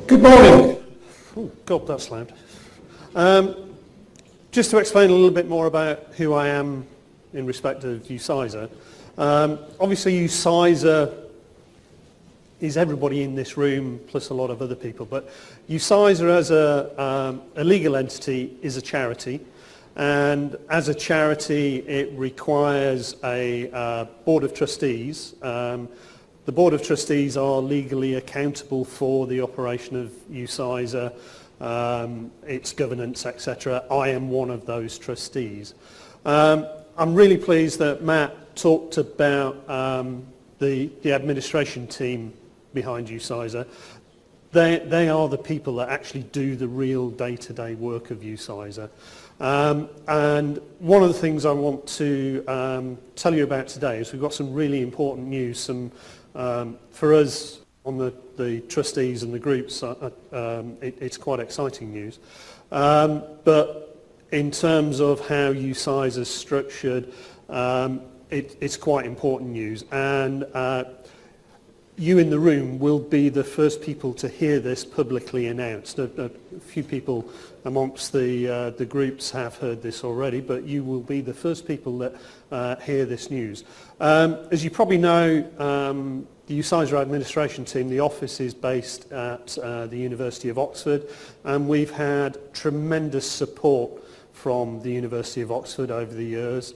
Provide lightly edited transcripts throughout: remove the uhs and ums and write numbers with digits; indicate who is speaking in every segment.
Speaker 1: Good morning. Oh, God, that's loud. Just to explain a little bit more about who I am in respect of UCISA. Obviously, UCISA is everybody in this room plus a lot of other people, but UCISA as a legal entity is a charity, and as a charity it requires a board of trustees. The Board of Trustees are legally accountable for the operation of UCISA, its governance, etc. I am one of those trustees. I'm really pleased that Matt talked about the administration team behind UCISA. They are the people that actually do the real day-to-day work of UCISA. And one of the things I want to tell you about today is we've got some really important news. For us on the trustees and the groups, it's quite exciting news. But in terms of how UCISA is structured, it's quite important news. And you in the room will be the first people to hear this publicly announced. A few people amongst the groups have heard this already, but you will be the first people that hear this news. As you probably know, the UCISA administration team, the office is based at the University of Oxford, and we've had tremendous support from the University of Oxford over the years.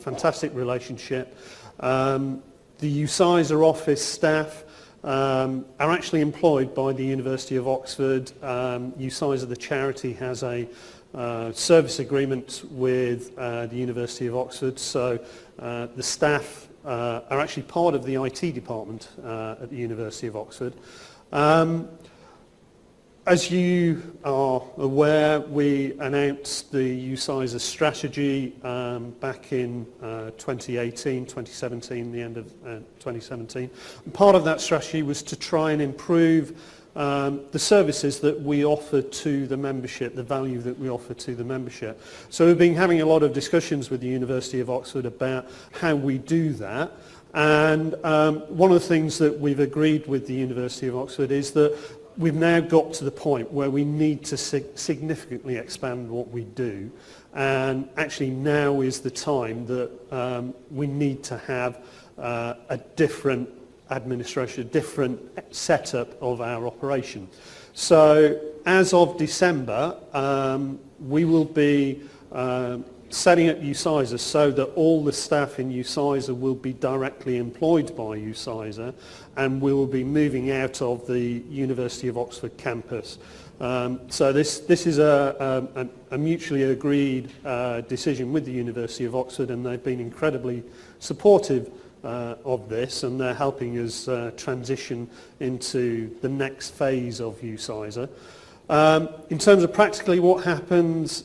Speaker 1: Fantastic relationship. The UCISA office staff are actually employed by the University of Oxford. UCISA, the charity, has a service agreement with the University of Oxford, so the staff are actually part of the IT department at the University of Oxford. As you are aware, we announced the UCISA strategy back in 2018, 2017, the end of 2017. And part of that strategy was to try and improve the services that we offer to the membership, the value that we offer to the membership. So we've been having a lot of discussions with the University of Oxford about how we do that. And one of the things that we've agreed with the University of Oxford is that we've now got to the point where we need to significantly expand what we do, and actually now is the time that we need to have a different administration, a different setup of our operation. So as of December, we will be setting up UCISA so that all the staff in UCISA will be directly employed by UCISA, and we will be moving out of the University of Oxford campus. So this is a mutually agreed decision with the University of Oxford, and they've been incredibly supportive of this, and they're helping us transition into the next phase of UCISA. In terms of practically what happens,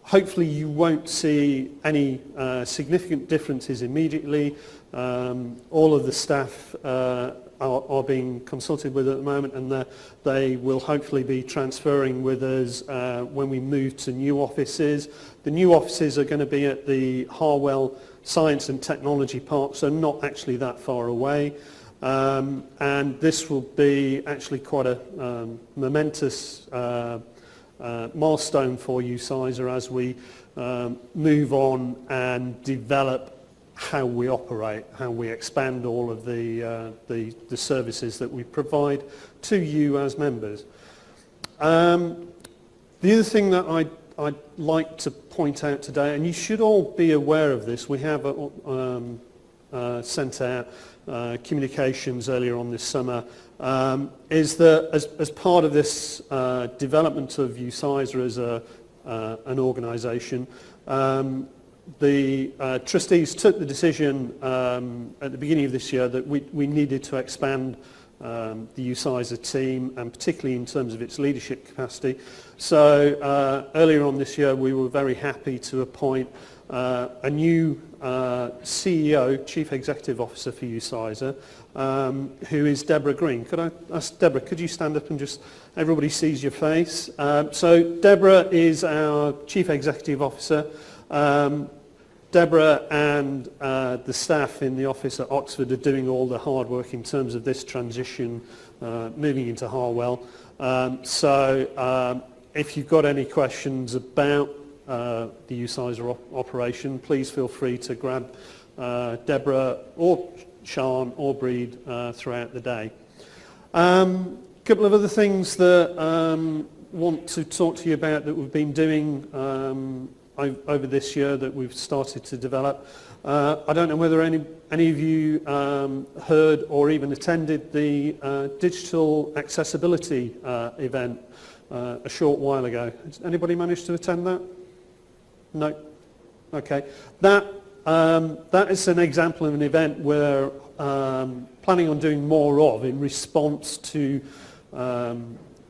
Speaker 1: hopefully you won't see any significant differences immediately. All of the staff are being consulted with at the moment, and they will hopefully be transferring with us when we move to new offices. The new offices are going to be at the Harwell Science and Technology Park, so not actually that far away. And this will be actually quite a momentous milestone for UCISA as we move on and develop how we operate, how we expand all of the services that we provide to you as members. The other thing that I'd like to point out today, and you should all be aware of this, we have sent out communications earlier on this summer, is that as part of this development of UCISA as an organisation, the trustees took the decision at the beginning of this year that we needed to expand the UCISA team, and particularly in terms of its leadership capacity. So earlier on this year we were very happy to appoint a new CEO, Chief Executive Officer for UCISA, who is Deborah Green. Could I ask Deborah, could you stand up and just, everybody sees your face. So Deborah is our Chief Executive Officer. Deborah and the staff in the office at Oxford are doing all the hard work in terms of this transition, moving into Harwell. If you've got any questions about the uSizer operation, please feel free to grab Deborah or Sian or Breed throughout the day. Couple of other things that want to talk to you about that we've been doing over this year that we've started to develop. I don't know whether any of you heard or even attended the digital accessibility event a short while ago. Has anybody managed to attend that? No? Okay. That is an example of an event we're planning on doing more of in response to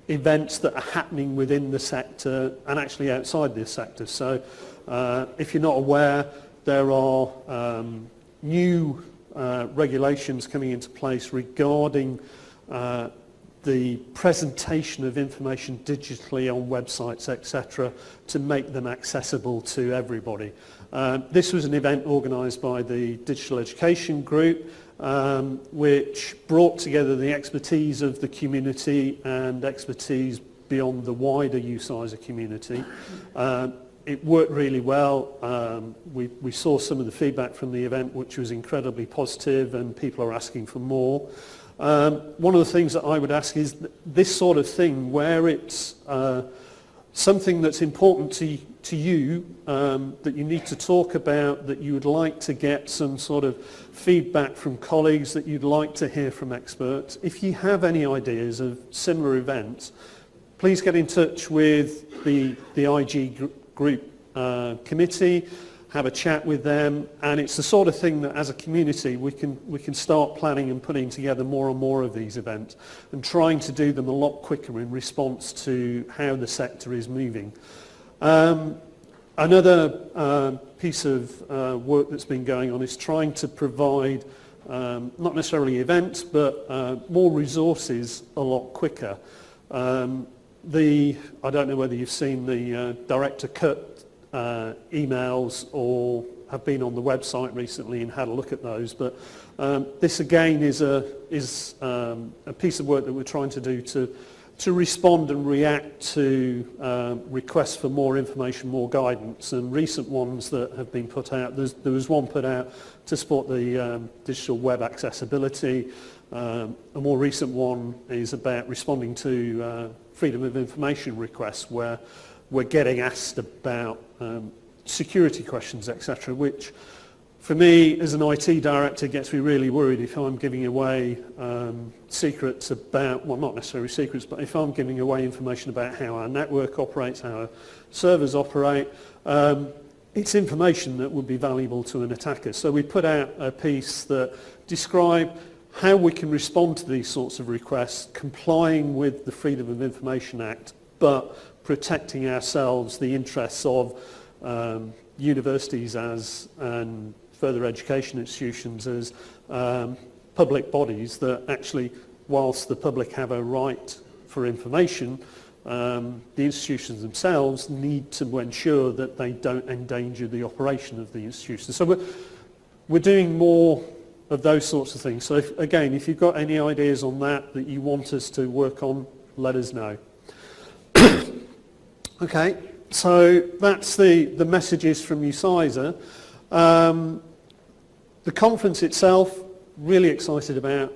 Speaker 1: events that are happening within the sector and actually outside the sector. So if you're not aware, there are new regulations coming into place regarding the presentation of information digitally on websites, etc., to make them accessible to everybody. This was an event organised by the Digital Education Group, which brought together the expertise of the community and expertise beyond the wider uSizer community. It worked really well. We saw some of the feedback from the event, which was incredibly positive, and people are asking for more. One of the things that I would ask is this sort of thing, where it's something that's important to you, that you need to talk about, that you would like to get some sort of feedback from colleagues, that you'd like to hear from experts. If you have any ideas of similar events, please get in touch with the IG group committee, have a chat with them, and it's the sort of thing that as a community we can start planning and putting together more and more of these events and trying to do them a lot quicker in response to how the sector is moving. Another piece of work that's been going on is trying to provide not necessarily events but more resources a lot quicker. I don't know whether you've seen the director cut emails or have been on the website recently and had a look at those, but this again is a piece of work that we're trying to do to respond and react to requests for more information, more guidance, and recent ones that have been put out. There was one put out to support the digital web accessibility. A more recent one is about responding to freedom of information requests, where we're getting asked about security questions, etc., which for me as an IT director gets me really worried if I'm giving away secrets about, well, not necessarily secrets, but if I'm giving away information about how our network operates, how our servers operate. It's information that would be valuable to an attacker. So we put out a piece that described how we can respond to these sorts of requests, complying with the Freedom of Information Act, but protecting ourselves, the interests of universities and further education institutions as public bodies that actually, whilst the public have a right for information, the institutions themselves need to ensure that they don't endanger the operation of the institution. So we're doing more of those sorts of things. So if you've got any ideas on that you want us to work on, let us know. Okay, so that's the messages from uSizer. The conference itself, really excited about.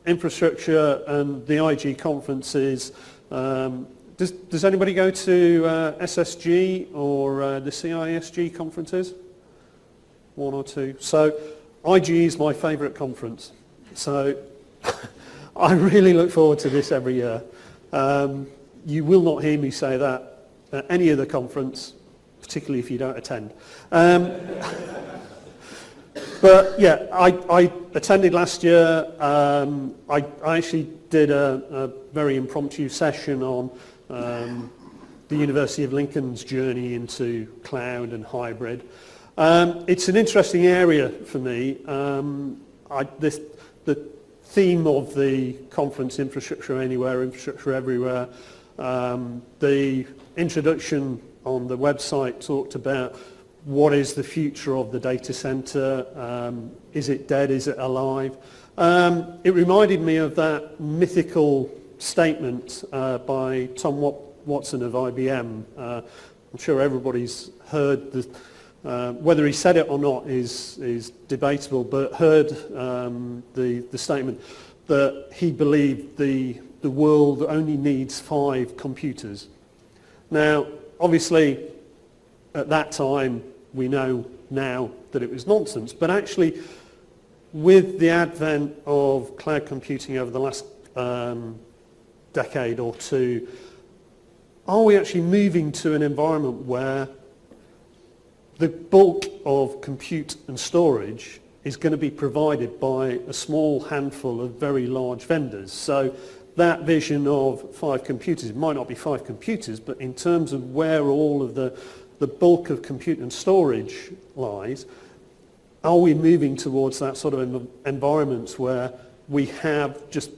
Speaker 1: Infrastructure and the IG conferences. Does anybody go to SSG or the CISG conferences? One or two. So IG is my favourite conference. So I really look forward to this every year. You will not hear me say that at any other conference, particularly if you don't attend. But yeah, I attended last year. I actually did a very impromptu session on the University of Lincoln's journey into cloud and hybrid. It's an interesting area for me. The theme of the conference, Infrastructure Anywhere, Infrastructure Everywhere, the introduction on the website talked about what is the future of the data center? Is it dead? Is it alive? It reminded me of that mythical statement by Tom Watson of IBM. I'm sure everybody's heard whether he said it or not is debatable, but heard the statement that he believed the world only needs 5 computers. Now, obviously, at that time, we know now that it was nonsense, but actually, with the advent of cloud computing over the last decade or two, are we actually moving to an environment where the bulk of compute and storage is going to be provided by a small handful of very large vendors? So that vision of 5 computers, it might not be 5 computers, but in terms of where all of the bulk of compute and storage lies, are we moving towards that sort of environment where we have just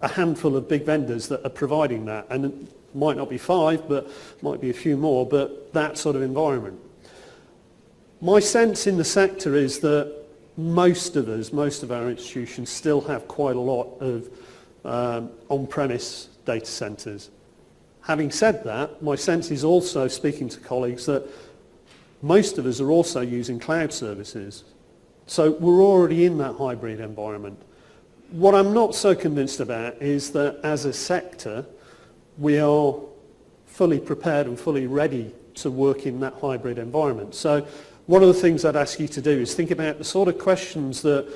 Speaker 1: a handful of big vendors that are providing that? And it might not be 5, but might be a few more, but that sort of environment. My sense in the sector is that most of us, most of our institutions still have quite a lot of on-premise data centers. Having said that, my sense is also, speaking to colleagues, that most of us are also using cloud services. So we're already in that hybrid environment. What I'm not so convinced about is that as a sector, we are fully prepared and fully ready to work in that hybrid environment. So one of the things I'd ask you to do is think about the sort of questions that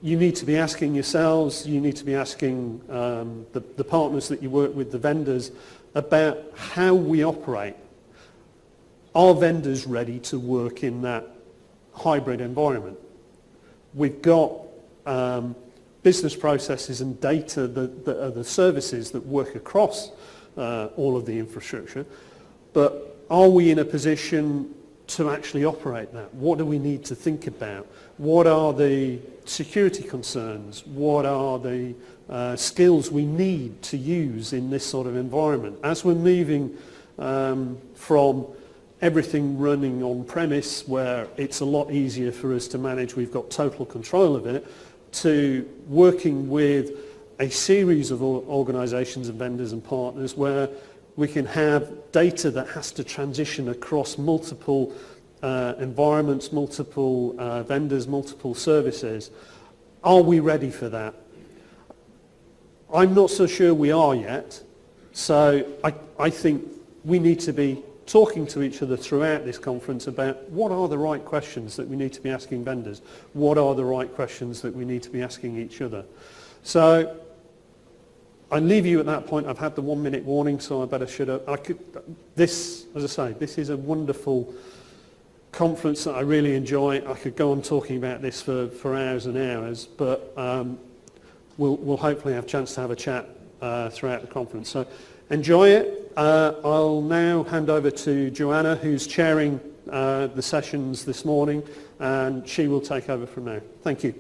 Speaker 1: you need to be asking yourselves, you need to be asking the partners that you work with, the vendors, about how we operate. Are vendors ready to work in that hybrid environment? We've got business processes and data that are the services that work across all of the infrastructure, but are we in a position to actually operate that? What do we need to think about? What are the security concerns? What are the skills we need to use in this sort of environment? As we're moving from everything running on premise, where it's a lot easier for us to manage, we've got total control of it, to working with a series of organizations and vendors and partners where we can have data that has to transition across multiple environments, multiple vendors, multiple services. Are we ready for that? I'm not so sure we are yet. So I think we need to be talking to each other throughout this conference about what are the right questions that we need to be asking vendors? What are the right questions that we need to be asking each other? So I leave you at that point. I've had the 1-minute warning, so I better shut up. This, as I say, this is a wonderful conference that I really enjoy. I could go on talking about this for hours and hours, but we'll hopefully have a chance to have a chat throughout the conference. So enjoy it. I'll now hand over to Joanna, who's chairing the sessions this morning, and she will take over from now. Thank you.